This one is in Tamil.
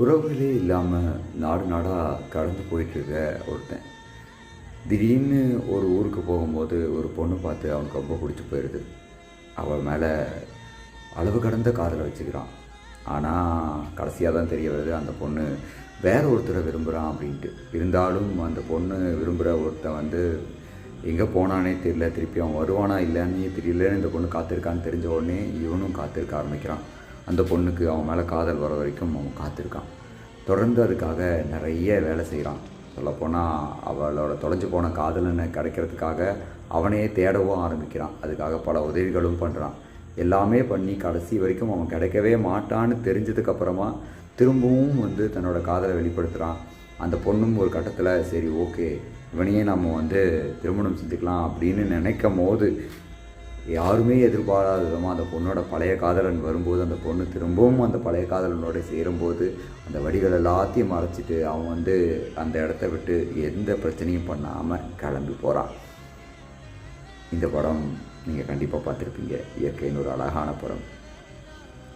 உறவுகளே இல்லாமல் நாடு நாடாக கடந்து போயிட்டுருக்க ஒருத்தன் திடீர்னு ஒரு ஊருக்கு போகும்போது ஒரு பொண்ணு பார்த்து அவனுக்கு ரொம்ப பிடிச்சி போயிடுது. அவள் மேலே அளவு கடந்த காதலை வச்சுக்கிறான். ஆனால் கடைசியாக தான் தெரிய வருது அந்த பொண்ணு வேற ஒருத்தரை விரும்புகிறான் அப்படின்ட்டு. இருந்தாலும் அந்த பொண்ணு விரும்புகிற ஒருத்தன் எங்கே போனானே தெரியல, திருப்பி அவன் வருவானா இல்லைன்னே தெரியலன்னு இந்த பொண்ணு காத்திருக்கான்னு தெரிஞ்ச உடனே இவனும் காத்திருக்க ஆரம்பிக்கிறான். அந்த பொண்ணுக்கு அவன் மேலே காதல் வர வரைக்கும் அவன் காத்திருக்கான். தொடர்ந்து அதுக்காக நிறைய வேலை செய்கிறான். சொல்லப்போனால் அவளோட தொலைஞ்சு போன காதலனை கிடைக்கிறதுக்காக அவனையே தேடவும் ஆரம்பிக்கிறான். அதுக்காக பல உதவிகளும் பண்ணுறான். எல்லாமே பண்ணி கடைசி வரைக்கும் அவன் கிடைக்கவே மாட்டான்னு தெரிஞ்சதுக்கப்புறமா திரும்பவும் தன்னோட காதலை வெளிப்படுத்துகிறான். அந்த பொண்ணும் ஒரு கட்டத்தில் சரி ஓகே இவனையே நம்ம திருமணம் செஞ்சுக்கலாம் அப்படின்னு நினைக்கும் போது யாருமே எதிர்பாராத விதமாக அந்த பொண்ணோட பழைய காதலன் வரும்போது அந்த பொண்ணு திரும்பவும் அந்த பழைய காதலனோட சேரும்போது அந்த வடிகள் எல்லாத்தையும் மறைச்சிட்டு அவன் அந்த இடத்த விட்டு எந்த பிரச்சனையும் பண்ணாமல் கிளம்பி போகிறான். இந்த படம் நீங்கள் கண்டிப்பாக பார்த்துருப்பீங்க. இயற்கையின் ஒரு அழகான படம்.